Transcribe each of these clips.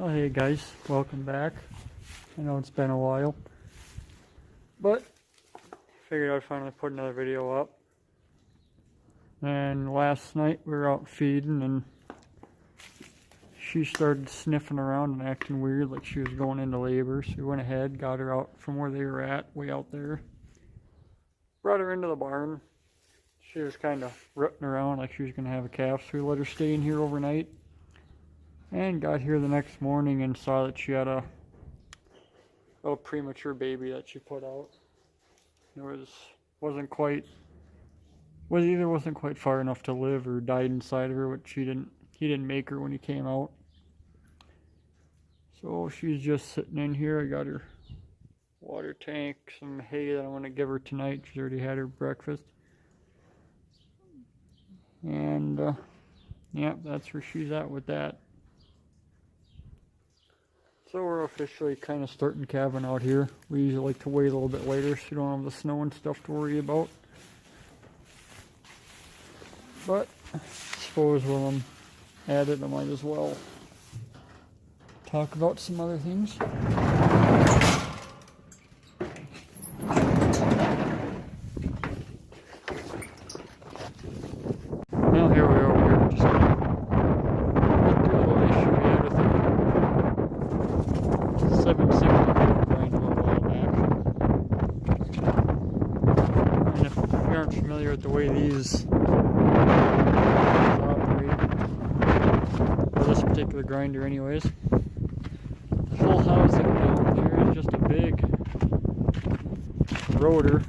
Oh, hey guys, welcome back. I know it's been a while, but figured I'd finally put another video up. And last night we were out feeding and she started sniffing around and acting weird, like she was going into labor. So we went ahead, got her out from where they were at, way out there. Brought her into the barn. She was kind of rooting around like she was going to have a calf, so we let her stay in here overnight. And got here the next morning and saw that she had a little premature baby that she put out. It wasn't quite far enough to live or died inside of her, which he didn't make her when he came out. So she's just sitting in here. I got her water tank, some hay that I want to give her tonight. She's already had her breakfast. And yeah, that's where she's at with that. So we're officially kind of starting calving out here. We usually like to wait a little bit later so you don't have the snow and stuff to worry about. But I suppose while I'm at it, I might as well talk about some other things. Well, here we are. We're just going to get through a little issue we had with the 760 grind a while back. And if you aren't familiar with the way these operate, or this particular grinder anyways, the whole housing down here is just a big rotor.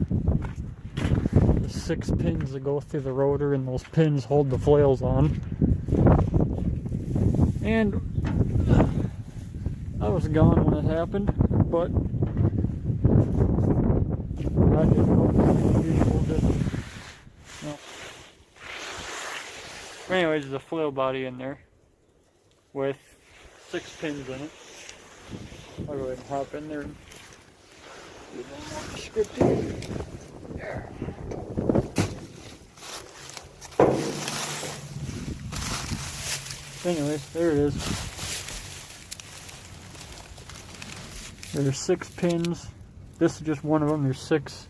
There's 6 pins that go through the rotor, and those pins hold the flails on. And I was gone when it happened, but I didn't know the usual didn't. No. Anyways, there's a flail body in there with 6 pins in it. I'll go ahead and hop in there and be a little more descriptive. There. Anyways, there it is. There's 6 pins. This is just one of them. There's 6.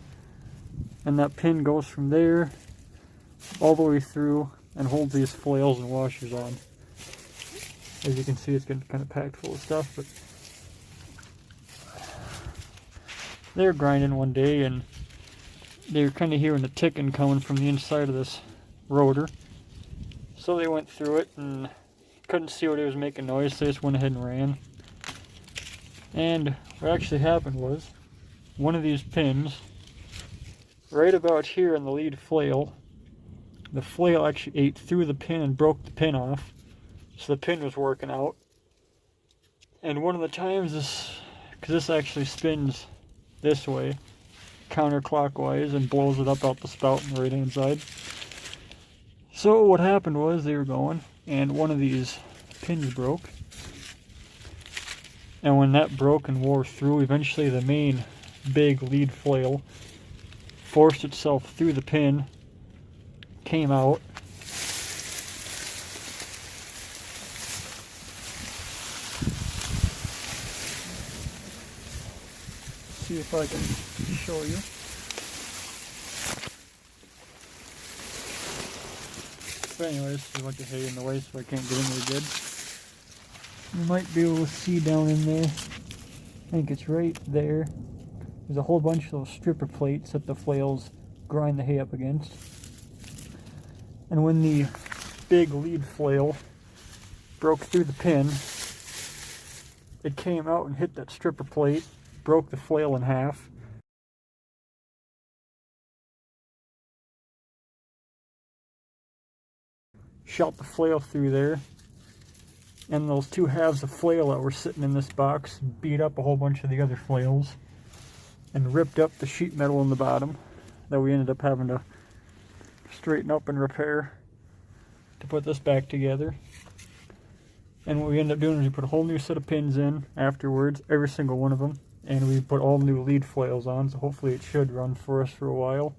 And that pin goes from there all the way through and holds these flails and washers on. As you can see, it's getting kind of packed full of stuff, but they were grinding one day and they were kind of hearing the ticking coming from the inside of this rotor. So they went through it and couldn't see what it was making noise, so they just went ahead and ran. And what actually happened was, one of these pins, right about here in the lead flail, the flail actually ate through the pin and broke the pin off. So the pin was working out. And one of the times because this actually spins this way, counterclockwise, and blows it up out the spout on the right hand side. So what happened was they were going, and one of these pins broke. And when that broke and wore through, eventually the main big lead flail forced itself through the pin, came out. See if I can show you. But anyways, there's a bunch of hay in the way, so I can't get in there good. You might be able to see down in there. I think it's right there. There's a whole bunch of those stripper plates that the flails grind the hay up against. And when the big lead flail broke through the pin, it came out and hit that stripper plate, broke the flail in half. Shot the flail through there, and those 2 halves of flail that were sitting in this box beat up a whole bunch of the other flails and ripped up the sheet metal in the bottom that we ended up having to straighten up and repair to put this back together. And what we ended up doing is we put a whole new set of pins in afterwards, every single one of them, and we put all new lead flails on, so hopefully it should run for us for a while.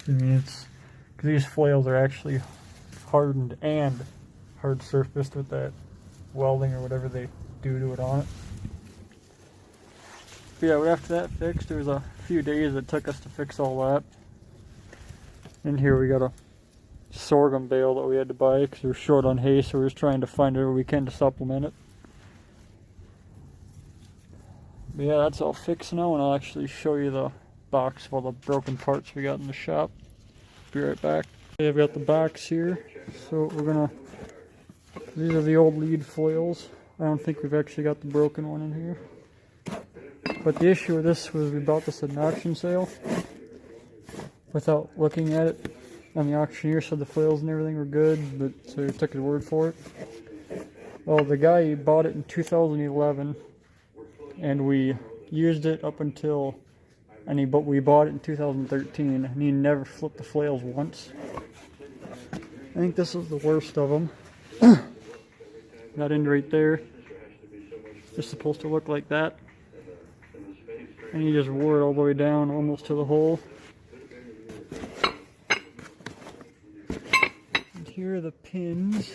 I mean, it's because these flails are actually hardened and hard surfaced with that welding or whatever they do to it on it. But yeah, but after that fixed, there was a few days it took us to fix all that. And here we got a sorghum bale that we had to buy because we were short on hay, so we're just trying to find whatever we can to supplement it. But yeah, that's all fixed now, and I'll actually show you the box of all the broken parts we got in the shop. Be right back. Okay, I've got the box here, so these are the old lead foils. I don't think we've actually got the broken one in here. But the issue with this was we bought this at an auction sale without looking at it. And the auctioneer said the foils and everything were good, but so we took his word for it. Well, the guy bought it in 2011, and we used it up until, but we bought it in 2013, and he never flipped the flails once. I think this is the worst of them. That end right there is supposed to look like that. And he just wore it all the way down almost to the hole. And here are the pins.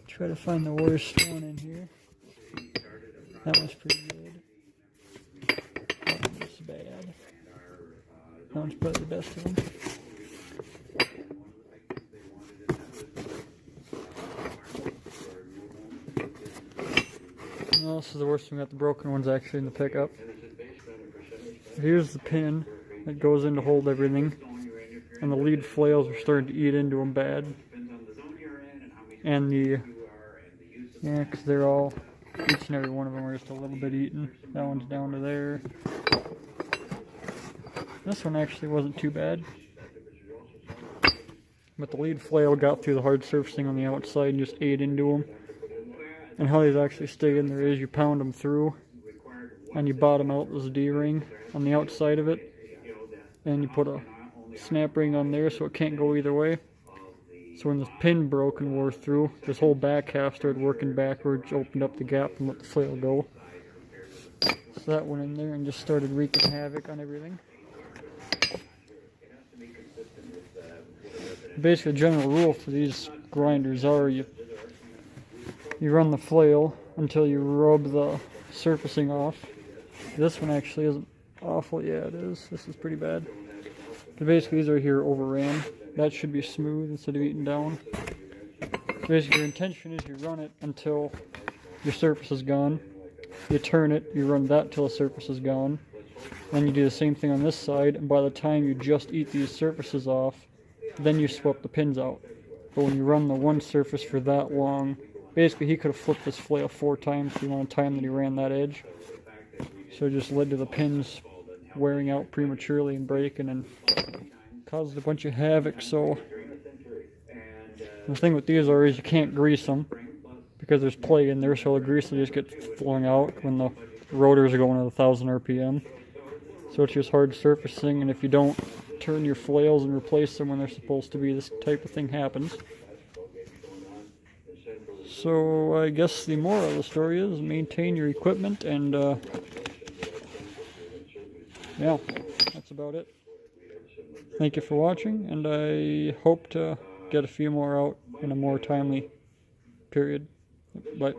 Try to find the worst one in here. That one's pretty good. That one's bad. That one's probably the best of them. No, this is the worst one. We got the broken ones actually in the pickup. Here's the pin that goes in to hold everything, and the lead flails are starting to eat into them bad. And because they're all, each and every one of them are just a little bit eaten. That one's down to there. This one actually wasn't too bad, but the lead flail got through the hard surfacing on the outside and just ate into them. And how these actually stay in there is you pound them through and you bottom out this D-ring on the outside of it, and you put a snap ring on there so it can't go either way. So when this pin broke and wore through, this whole back half started working backwards, opened up the gap and let the flail go. So that went in there and just started wreaking havoc on everything. Basically, the general rule for these grinders are you run the flail until you rub the surfacing off. This one actually isn't awful. Yeah, it is. This is pretty bad. But basically, these right here overran. That should be smooth instead of eaten down. Basically, your intention is you run it until your surface is gone. You turn it, you run that till the surface is gone. Then you do the same thing on this side, and by the time you just eat these surfaces off, then you swap the pins out. But when you run the one surface for that long, basically he could have flipped this flail 4 times the amount of time that he ran that edge. So it just led to the pins wearing out prematurely and breaking and caused a bunch of havoc. So the thing with these is you can't grease them because there's play in there, so the grease will just get flung out when the rotors are going at 1,000 RPM. So it's just hard surfacing, and if you don't turn your flails and replace them when they're supposed to be, this type of thing happens. So I guess the moral of the story is maintain your equipment, and yeah, that's about it. Thank you for watching, and I hope to get a few more out in a more timely period. Bye.